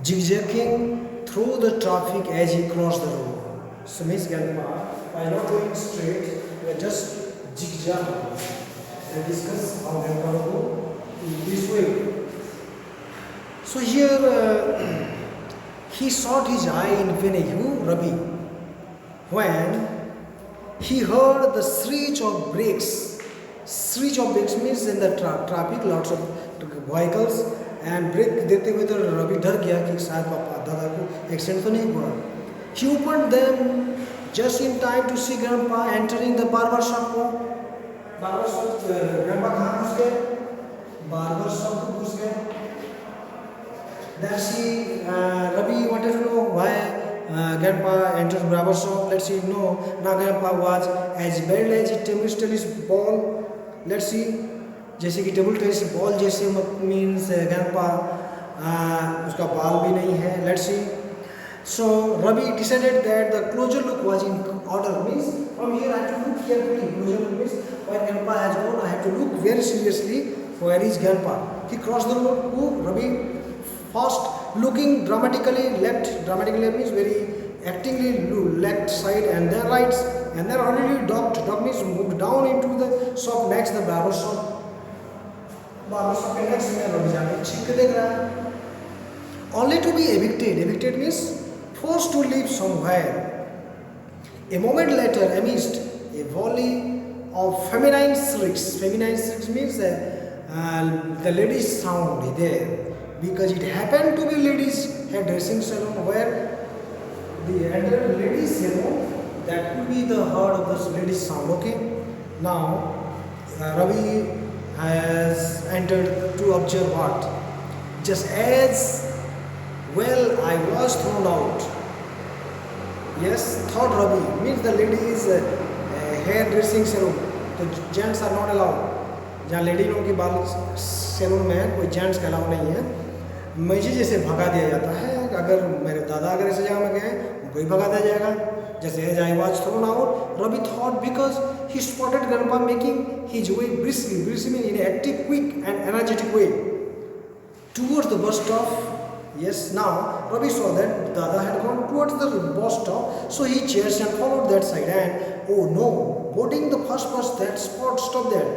zigzagging through the traffic as he crossed the road. So means Grandpa, by not going straight, we are just zigzag and discuss how Grandpa will go in this way. So here he sought his eye in vain, who? Rabi, when he heard the screech of brakes. Screech of brakes means in the traffic, lots of vehicles, and brake देते हुए तो रवि डर गया कि शायद पापा दादा को एक्सीडेंट तो नहीं हुआ. He opened them just in time to see grandpa entering the barber shop. barber shop grandpa कहाँ घुस गए? barber shop को घुस गए. Then she Ravi wanted to know why grandpa entered barber shop. Let's see. No, now grandpa was as bald as a table tennis ball. Let's see. जैसे कि table tennis ball जैसे means grandpa उसका बाल भी नहीं है. Let's see. So Ravi decided that the closer look was in order. Means from here I have to look carefully. Closer look means when grandpa has gone, I have to look very seriously. Where is grandpa? He crossed the road. Who? Ravi. First looking dramatically left. Dramatically means very actingly left side and then right, and then already docked. Dock means moved down into the shop next the barber shop. barber shop के next में Ravi जाके छिप के देख रहा है. Only to be evicted. Evicted means forced to leave somewhere. A moment later, amidst a volley of feminine shrieks. Feminine shrieks means the ladies' sound there, because it happened to be ladies' hairdressing salon where the entered ladies' salon. That could be the heard of the ladies' sound. Okay. Now Ravi has entered to observe what? Just as well I was thrown out. Yes, thought Ravi. Means the ladies hairdressing salon. तो gents are not allowed. जहाँ lady लोगों के बाल salon में है कोई gents का allow नहीं है. मुझे जैसे भगा दिया जाता है, अगर मेरे दादा अगर ऐसे जगह में गए उनको ही भगा दिया जाएगा. जैसे as I was thrown out, Ravi thought because he spotted grandpa making his way briskly. Briskly means in an active, quick and energetic way towards the bus stop. Yes, now Ravi saw that Dada had gone towards the bus stop, so he changed and followed that side. And oh no, boarding the first bus, that spot stopped there.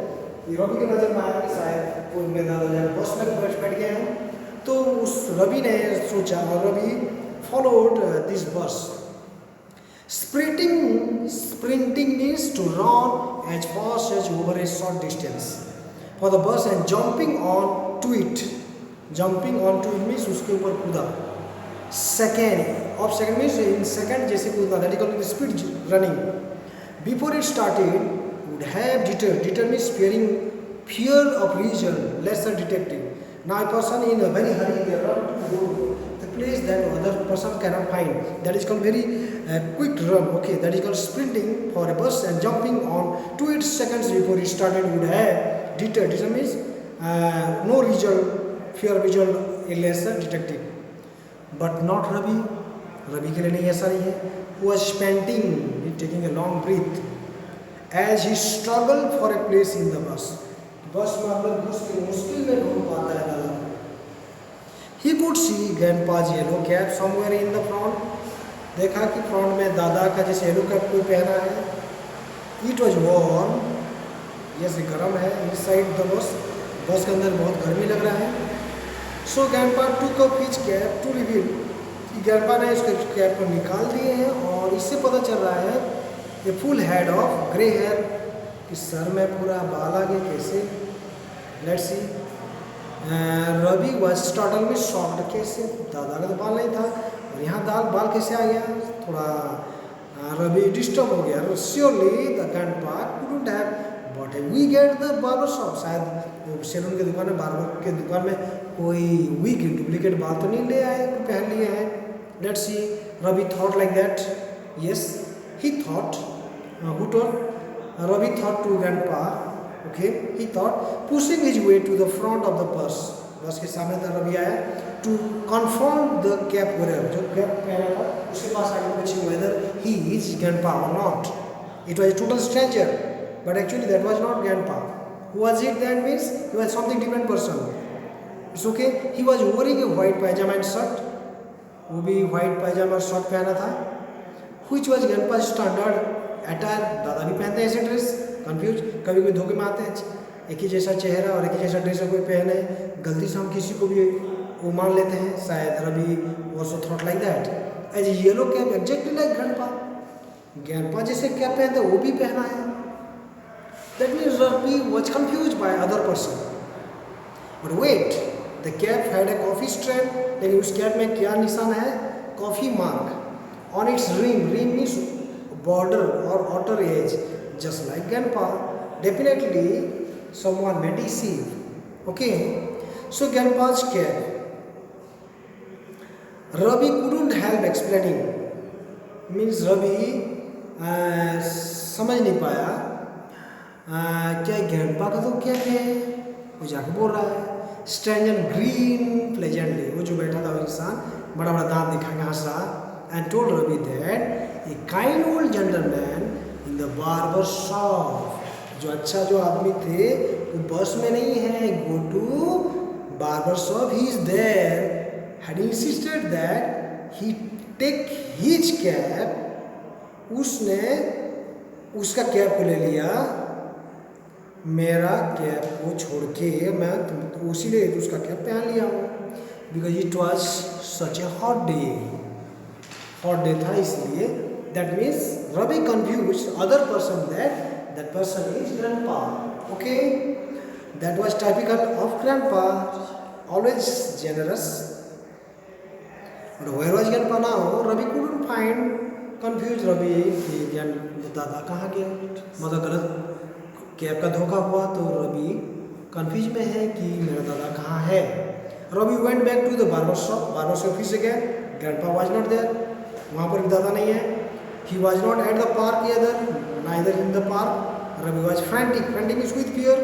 Ravi के नजर में आया कि शायद वो मेरे दादा बस में बैठ गए हैं. तो उस रवि ने सोचा और Ravi followed this bus. Sprinting means to run as fast as over a short distance for the bus and jumping on to it. Jumping on to it means उसके ऊपर कूदा. Second means in second जैसे कूदना. That is called speed running. Before it started, would have deterred. Deter means fear of region, lesser detective. Now a person in a very hurry, they run to go to the place that other person cannot find. That is called very quick run. Okay, that is called sprinting for a bus and jumping on to it seconds before it started would have deterred. Deter means no result. Fear visual a lesser detective, but not Ravi. Ravi के लिए नहीं ऐसा नहीं है. Who was panting, taking a long breath as he struggled for a place in the bus. बस में अंदर घुस के मुश्किल में ढूंढ पाता है दादा. He could see grandpa's yellow cap somewhere in the front. देखा कि फ्रंट में दादा का जैसे येलो कैप कोई पहना है. It was warm. जैसे गर्म है. Inside the bus. बस के अंदर बहुत गर्मी लग रहा है. So grandpa took up his cap to reveal. grandpa ने उसके कैप को निकाल दिए हैं और इससे पता चल रहा है a full head of grey hair. इस सर में पूरा बाल आ गए कैसे. Let's see. Ravi was startled में shocked. कैसे दादा का तो बाल नहीं था और यहाँ बाल कैसे आ गया. थोड़ा रवि डिस्टर्ब हो गया. Surely the grandpa couldn't have bought a wig at the barber shop. शायद सैलून की दुकान में बार्बर के दुकान में कोई विग डुप्लीकेट बाल तो नहीं ले आए, पहन लिए हैं. Let's see. Ravi thought like that. Yes, he thought. Who told? Ravi thought to grandpa. Okay, he thought, pushing his way to the front of the bus. बस के सामने तक रवि आया to confront the cab wearer. जो cap पहना था उसके पास आगे पूछे whether he is grandpa or not. It was a total stranger, but actually that was not grandpa. Who was it? That means he was something different person. It's okay. He was wearing a white pajama and shirt. वो भी white पैजामा shirt पहना था। Which was grandpa standard attire, दादा भी पहनते हैं ऐसे dress. Confuse, कभी कोई धोखे में आते हैं एक ही जैसा चेहरा और एक ही जैसा ड्रेस कोई पहने, गलती से हम किसी को भी वो मान लेते हैं। शायद Ravi also thought like that as yellow cap exactly like grandpa, grandpa जैसे कैप पहनते वो भी पहना है। That means Ravi was confuse by other person. But wait, the cap had a coffee strap, लेकिन उस कैप में क्या निशान है? Coffee mark on its rim. Rim means border or outer edge, just like grandpa. Definitely someone may deceive. Okay, so grandpa's cap, Ravi couldn't help explaining, means Ravi समझ नहीं पाया क्या grandpa का तो क्या है, वो जाके बोल रहा है strange and green pleasantly, वो जो बैठा था वो इंसान बड़ा बड़ा दांत दिखा के हंस रहा, and told Ravi that a kind old gentleman in the barber shop, जो अच्छा जो आदमी थे वो बस में नहीं है, go to barber shop, he is there, had insisted that he take his cap, उसने उसका कैप को ले लिया, मेरा कैप को छोड़ के मैं उसी लिए उसका कैप पहन लिया हूँ, because it was such a hot day, hot day था इसलिए। That means Ravi confused other person that person is grandpa. Okay, that was typical of grandpa, always generous. But where was grandpa now? Ravi couldn't find, confused Ravi कि दादा कहाँ गए, मतलब गलत cab का धोखा हुआ तो रवि कंफ्यूज में है कि मेरा दादा कहाँ है। Ravi went back to the barber shop, barber shop फिर से गए, grandpa was not there, वहाँ पर भी दादा नहीं है। He was not at the park either, neither in the park. Ravi was frantic. Frantic is with fear.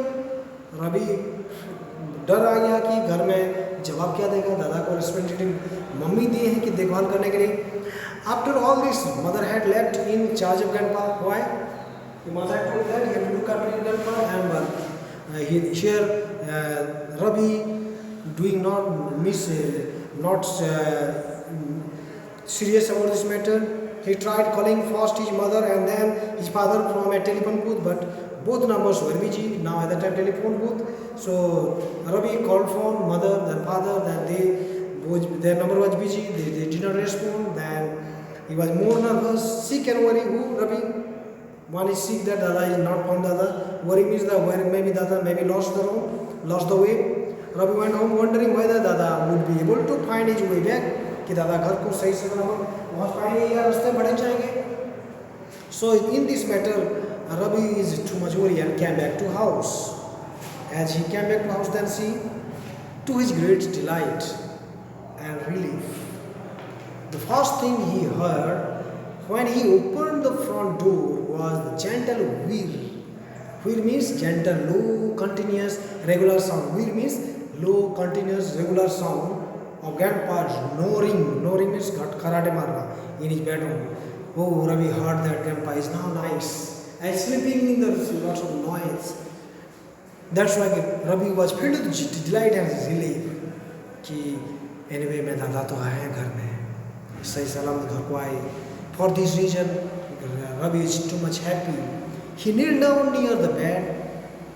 Ravi डर आ गया कि घर में जवाब क्या देगा, दादा को रिस्पॉन्सिबिलिटी मम्मी दिए हैं कि देखभाल करने के लिए। After all this, mother had left in charge of grandpa. Why? The mother had told that he had to look after grandpa, and here Ravi doing not serious about this matter. He tried calling first his mother and then his father from a telephone booth, but both numbers were busy. Now at that time telephone booth. So Ravi called phone, mother, then father, then their number was busy. They did not respond. Then he was more nervous, sick and worried. Who? Ravi. One is sick that Dada is not found. Dada. Worry means that where maybe Dada maybe lost the way. Ravi went home wondering whether Dada would be able to find his way back. कि दादा घर को सही से पहुँच पाएंगे या रास्ते बढ़ जाएंगे। So in this matter, Ravi is too much worried and came back to house. As he came back to house, then see, to his great delight and relief, the first thing he heard when he opened the front door was the gentle whir. Whir means gentle, low, continuous, regular sound. Whir means low, continuous, regular sound of grandpa's snoring. Snoring means karate marna in his bedroom. Oh, Ravi heard that grandpa is now nice and sleeping in the lots of noise. That's why Ravi was filled with delight and relief कि anyway मैं दादा तो आए हैं घर में, सही सलामत घर को आए। For this reason, Ravi is too much happy. He kneeled down near the bed,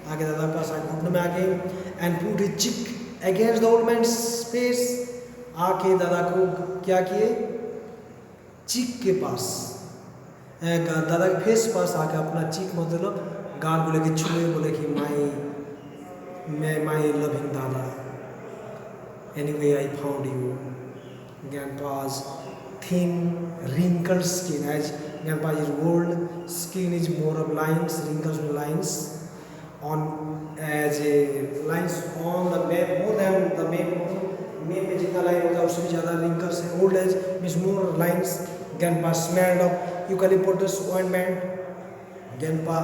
आगे दादा के पास घुटने में आगे, and put his cheek against the old man's face. आके दादा को क्या किए? चीक के पास, दादा के फेस पास आके अपना चीक मतलब गाल को लेके छुए, बोले कि माई लविंग दादा, anyway I found you. Grandpa's thin wrinkled skin, as grandpa is old, skin is more of lines, wrinkles with lines on, as a lines on the map, more than the map में जितना line होता है उससे भी ज़्यादा wrinkles है। Old age means more lines. Grandpa smelled of eucalyptus ointment. Grandpa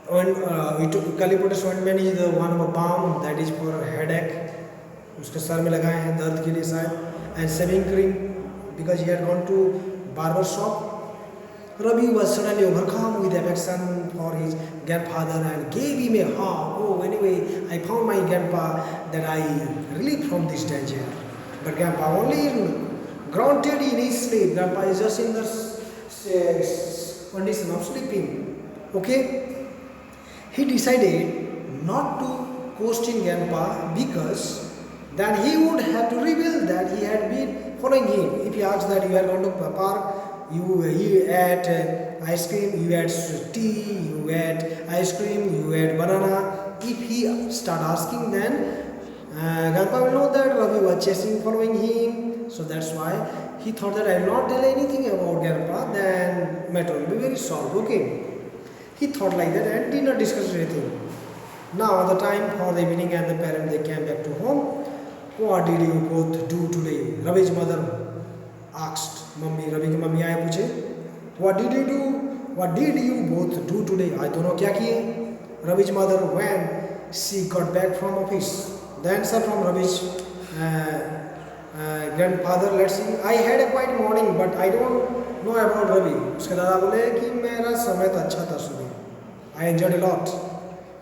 eucalyptus ointment is the one of a balm that is for headache. उसके sir में लगाए हैं दर्द के लिए शायद, and shaving cream because he had gone to barber shop. Ravi was suddenly overcome with affection for his grandfather and gave him a hug. Oh, anyway, I found my grandpa, that I relieved from this danger. but grandpa only grounded in his sleep. Grandpa is just in the condition of sleeping. Okay, he decided not to question grandpa because then he would have to reveal that he had been following him. If he asks that you are going to park, you ate ice cream, you ate tea, you ate ice cream, you ate banana. If he start asking, then grandpa will know that Ravi was chasing, following him. So that's why he thought that I will not tell anything about grandpa, then matter will be very solved. Okay, he thought like that and did not discuss anything. Now the time for the evening and the parents they came back to home. What did you both do today? Ravi's mother asked. Mummy, Ravi की mummy आए पूछे, what did you do? What did you both do today? आज दोनों क्या किए? Ravi's mother when she got back from office. The answer from Ravi's grandfather, let's see. I had a quiet morning, but I don't know about Ravi. उसके दादा बोले कि मेरा समय तो अच्छा था सुबह. I enjoyed a lot,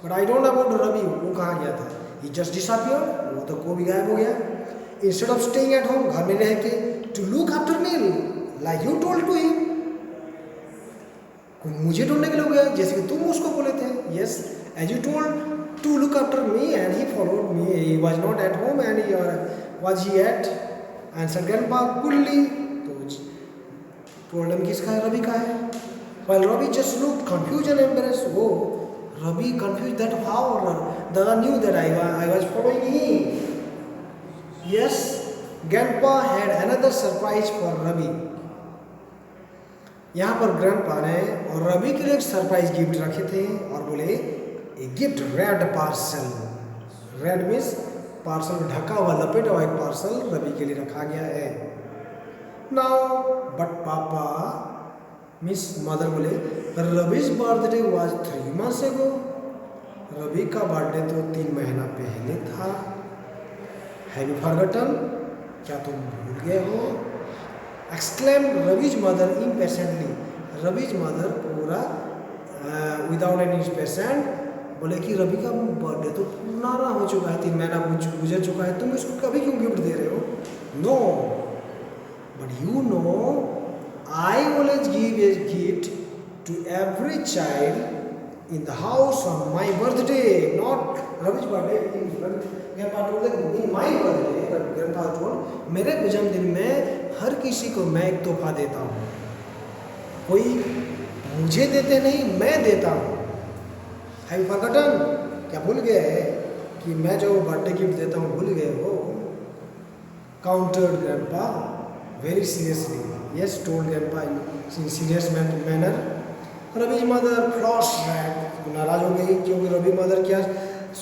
but I don't know about Ravi. वो कहाँ गया था? He just disappeared. वो तो को भी गायब हो गया. Instead of staying at home, घर में रह के to look after me, like you told to him. मुझे ढूंढने के लिए हो गया जैसे कि तुम उसको बोले थे. Yes, as you told to look after me and he followed me. He was not at home and he was he at? Answered grandpa coolly. तो प्रॉब्लम किसका है? रवि का है. While Ravi just looked confused and embarrassed. Oh, Ravi confused that how Dada knew that I was following him. Yes, grandpa had another surprise for Ravi. यहाँ पर grandpa ने और रवि के लिए एक सरप्राइज गिफ्ट रखे थे और बोले a gift red parcel. Red means parcel ढका हुआ लपेटा हुआ एक पार्सल रवि के लिए रखा गया है. Now but papa miss mother बोले Ravi's birthday was 3 months ago. Ravi का बर्थडे तो 3 महीना पहले था. Have you forgotten? क्या तुम भूल गए हो? Exclaimed Ravi's mother impatiently. Ravi's mother पूरा without any impatient बोले कि रवि का बर्थडे तो पुराना हो चुका है, 3 महीना गुजर चुका है, तुम इसको कभी क्यों गिफ्ट दे रहे हो? No, but you know I always give a gift to every child in the house on my birthday, not Ravi's birthday. Grandpa told in my birthday, grandpa told मेरे जन्मदिन में हर किसी को मैं एक तोहफा देता हूँ. कोई मुझे देते नहीं, मैं देता हूँ. Have you forgotten? क्या भूल गए कि मैं जो बर्थडे गिफ्ट देता हूँ भूल गए हो? Countered grandpa very seriously. Yes, told grandpa in serious manner. Ravi mother flushed red, नाराज हो गई क्योंकि रवि मदर क्या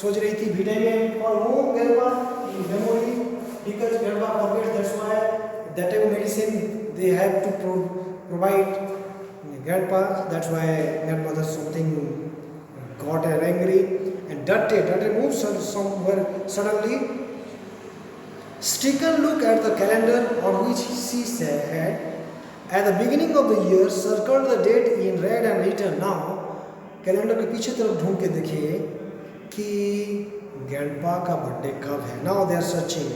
सोच रही थी? Vitamin for home grandpa in memory because grandpa forgets, that's why that type of medicine they have to provide grandpa. That's why grandmother something got her angry and Dante moves somewhere suddenly. Stricken look at the calendar on which she said at the beginning of the year circled the date in red and written. Now calendar के पीछे तरफ ढूंढ के देखिए कि grandpa का birthday कब है. Now they are searching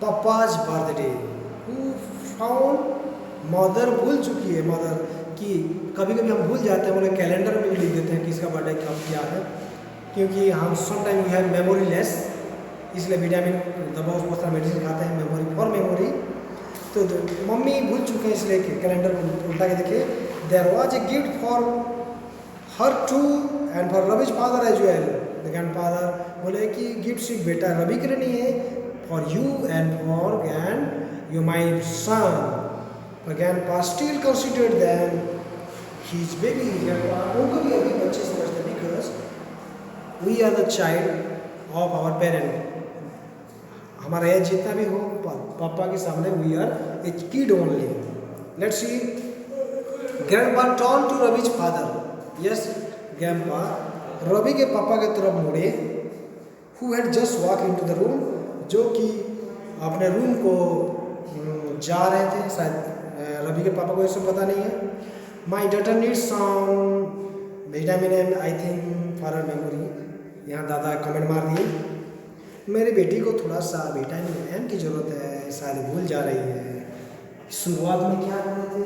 papa's birthday. Who found? Mother भूल चुकी है. मदर की कभी कभी हम भूल जाते हैं, बोले कैलेंडर में भी लिख देते हैं किसका बर्थडे कब क्या है, क्योंकि हम sometime we have memory less, इसलिए विटामिन दबाव बहुत सारा मेडिसिन खाते हैं मेमोरी फॉर मेमोरी. तो मम्मी भूल चुके हैं इसलिए कैलेंडर उल्टा के देखे. There was a gift for her too and for Ravi's father as well. The grandfather बोले कि गिफ्ट सिर्फ बेटा रवि के लिए नहीं है, for you and for grand you my son. But grandpa still considered them his baby. Grandpa उनको भी अभी बच्चे समझते because we are the child of our parent. हमारा एज जितना भी हो पापा के सामने we are a kid only. Let's see. Grandpa turned to Ravi's father. Yes, grandpa Ravi के पापा के तरफ मुड़े. Who had just walked into the room, जो कि अपने रूम को जा रहे थे. शायद रवि के पापा को ये सब पता नहीं है. My daughter needs some vitamin and I think for her memory. यहाँ दादा कमेंट मार दिए. मेरी बेटी को थोड़ा सा विटामिन एम की ज़रूरत है, शायद भूल जा रही है। शुरुआत में क्या कर रहे थे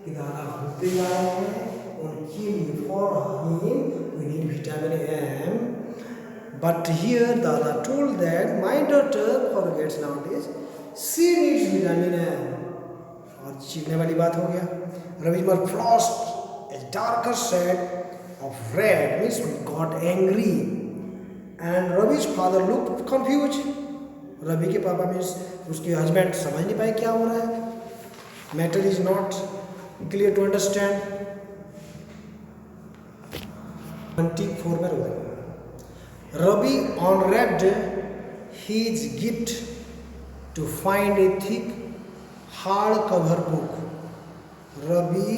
कि दादा भूलते जा रहे हैं, उनके लिए for him we need vitamin M, but here दादा told that my daughter forgets nowadays she needs vitamin M. और चीखने वाली बात हो गया। Ravindra flushed a darker shade of red means got angry and Ravi's father looked confused. Ravi के पापा means उसके हस्बैंड समझ नहीं पाए क्या हो रहा है, matter is not clear to understand. 24 में रोक Ravi unwrapped his gift to find a thick hardcover book. Ravi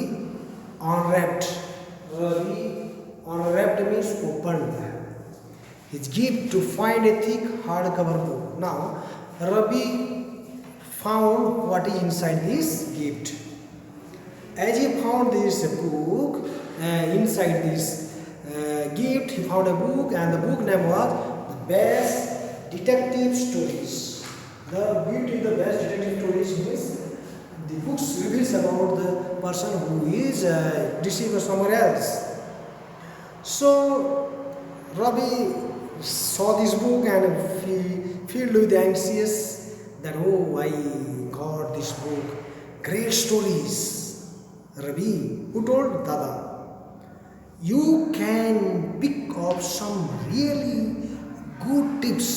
unwrapped means opened his gift to find a thick hardcover book. Now Ravi found what is inside this gift. As he found this book, inside this gift, he found a book, and the book name was The Best Detective Stories. The gift is The Best Detective Stories means the books reveals about the person who is deceived somewhere else. So Ravi saw this book and he filled with anxious that I got this book, great stories. Ravi, who told Dada, you can pick up some really good tips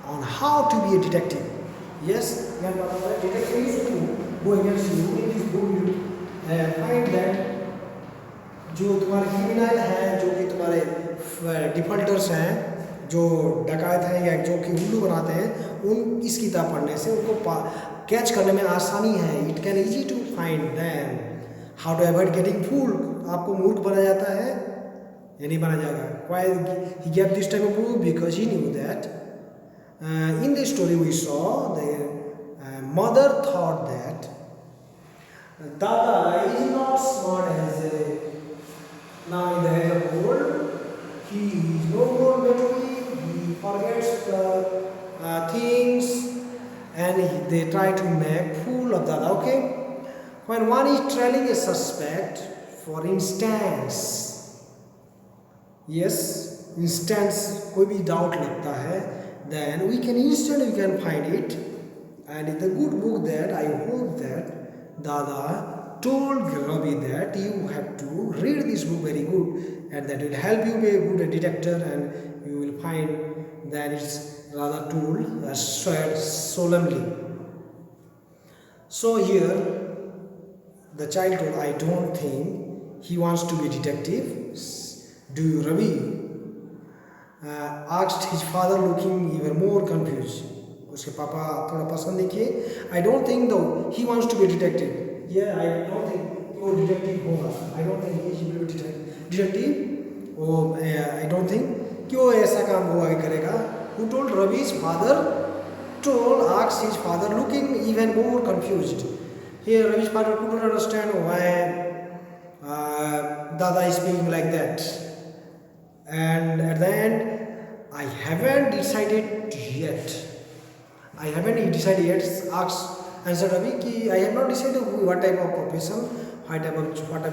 on how to be a detective. Yes, detective is to go against you. In this book you find that जो तुम्हारे criminal हैं, जो कि तुम्हारे defaulters हैं, जो डकैत हैं या जो कि उल्लू बनाते हैं, उन इस किताब पढ़ने से उनको कैच करने में आसानी है। It can easy to find them. How to avoid getting fooled, आपको मूर्ख बना जाता है या नहीं बना जाएगा। Why he gave this type of book because he knew that in the story we saw the mother thought that Dada is not smart as now in the age of old. He is no more mentally, he forgets the things, and they try to make fool of Dada. Okay, when one is trailing a suspect, for instance, yes, instance कोई भी doubt लगता है, then we can instantly find it, and in the good book that I hope that Dada told Ravi that you have to read this book very good, and that will help you be a good detector, and you will find that it's rather told swear solemnly. So here the child told, I don't think he wants to be a detective. Do you, Ravi? Asked his father looking even more confused. उसके पापा थोड़ा पसंद नहीं किए। I don't think though he wants to be a detective. Yeah, I don't think वो detective होगा। I don't think he will be detective। वो I don't think कि वो ऐसा काम वो आगे करेगा। Who told Ravi's father asked his father looking even more confused. Here Ravi's father couldn't understand why Dada is speaking like that. And at the end, I haven't decided yet. Answered Ravi ki I have not decided what type of profession, what type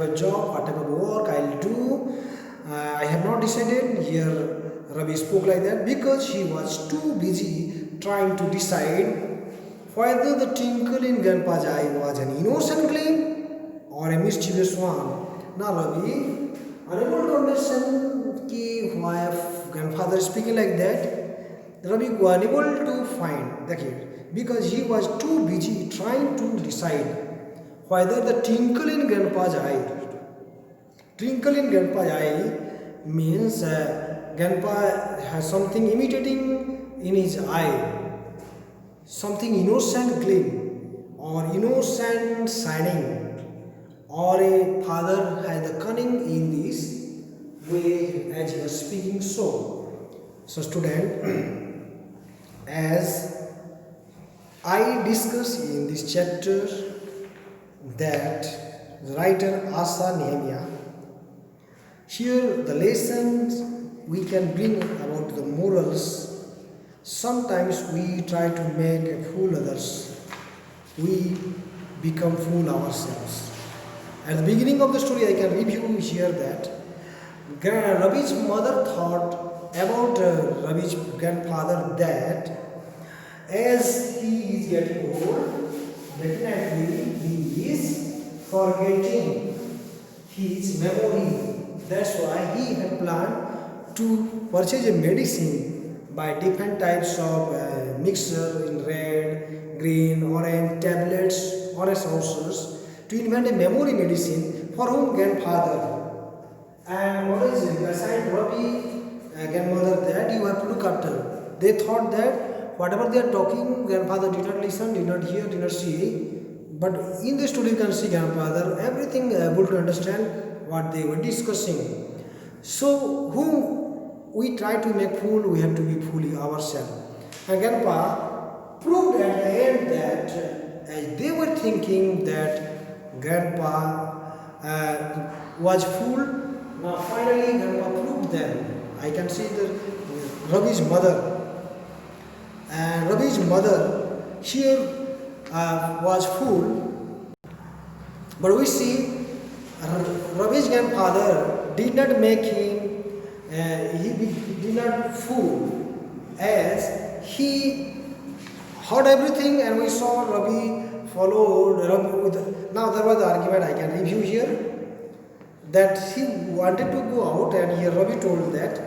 of job, what type of work I'll do. I have not decided. Here Ravi spoke like that because he was too busy trying to decide whether the twinkle in Grandpa's eye was an innocent gleam or a mischievous one. Now Ravi, unable to understand why grandfather is speaking like that, Ravi was unable to find the kid because he was too busy trying to decide whether the twinkle in Grandpa's eye means Grandpa has something imitating in his eye, something innocent gleam or innocent shining, or a father has the cunning in this way as he was speaking. So student, as I discuss in this chapter that the writer Asa Nehemiah, here the lessons we can bring about the morals Sometimes we try to make fool others. We become fool ourselves. At the beginning of the story, I can review here that Ravi's mother thought about Ravi's grandfather that as he is getting old, definitely he is forgetting his memory. That's why he had planned to purchase a medicine by different types of mixture in red, green, orange tablets, orange saucers to invent a memory medicine for whom grandfather. And what is it? Beside Ravi, grandmother, that you have to look after. They thought that whatever they are talking, grandfather did not listen, did not hear, did not see. But in the story, you can see grandfather everything able to understand what they were discussing. So, whom we try to make fool, we have to be fully ourselves. And grandpa proved at the end that as they were thinking that grandpa was fool, now finally grandpa proved them. I can see the Ravi's mother. And Ravi's mother here was fool. But we see Ravi's grandfather did not make him, he did not fool, as he heard everything and we saw Ravi followed Ravi with. Now there was the argument I can review here that he wanted to go out and here Ravi told that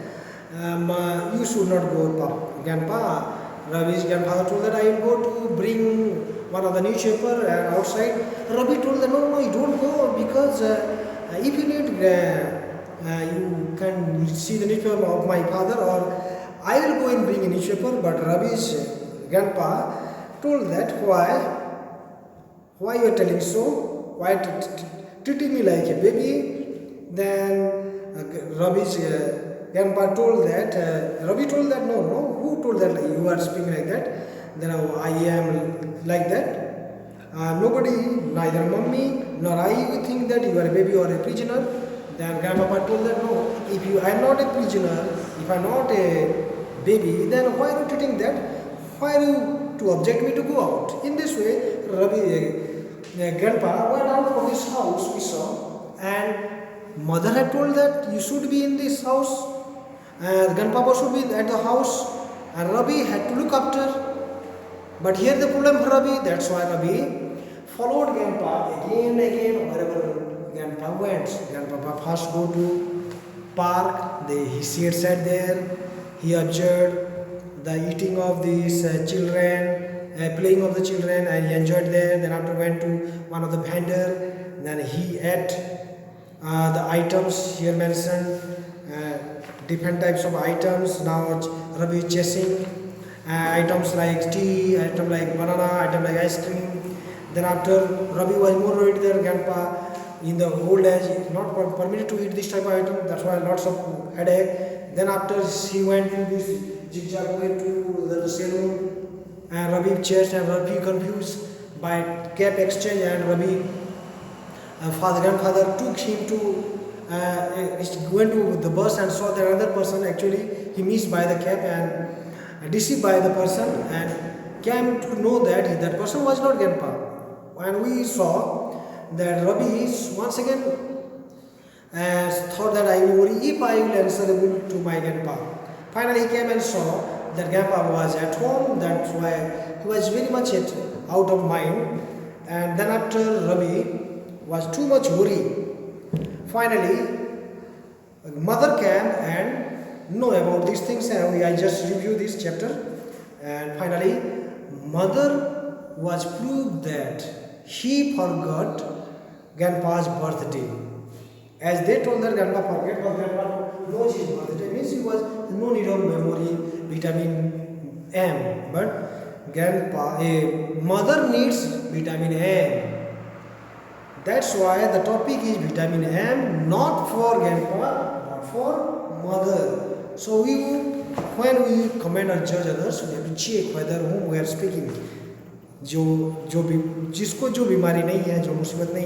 you should not go, grandpa. Ravi's grandfather told that I will go to bring one of the newspaper and outside. Ravi told that no, you don't go because if you need you can see the newspaper of my father or I will go and bring a newspaper. But Ravi's grandpa told that why you are telling so? Why treating me like a baby? Then Ravi's grandpa told that, Ravi told that no, who told that you are speaking like that? Then I am like that. Nobody, neither mommy nor I will think that you are a baby or a prisoner. Then grandpapa told that no, if you are not a prisoner, if I am not a baby, then why are you treating that? Why are you to object me to go out? In this way, Ravi, grandpa went out from his house, we saw, and mother had told that you should be in this house, and grandpapa should be at the house, and Ravi had to look after. But here the problem for Ravi, that's why Ravi followed grandpa again and again wherever grandpa went. Grandpapa first go to park, he sat there, he observed the eating of these children, playing of the children, and he enjoyed there. Then after went to one of the vendor, then he ate the items here mentioned, different types of items. Now Ravi is chasing items like tea, item like banana, item like ice cream. Then after Ravi was more worried than grandpa in the old age, not permitted to eat this type of item. That's why lots of headache. Then after he went to this zigzag way to the saloon, and Ravi chased and Ravi confused by cap exchange, and Ravi grandfather took him to went to the bus and saw that another person actually he missed by the cap and deceived by the person and came to know that that person was not grandpa. And we saw that Ravi once again thought that I will worry if I will answerable to my grandpa. Finally he came and saw that grandpa was at home. That's why he was very much out of mind. And then after Ravi was too much worry. Finally, mother came and know about these things, and I just review this chapter. And finally, mother was proved that he forgot grandpa's birthday. As they told that grandpa forget, but grandpa knows his birthday. Means he was no need of memory, vitamin M. But mother needs vitamin M. That's why the topic is vitamin M, not for grandpa, but for mother. So when we comment or judge others, we have to check whether whom we are speaking. जिसको जो बीमारी नहीं है, जो मुसीबत नहीं है,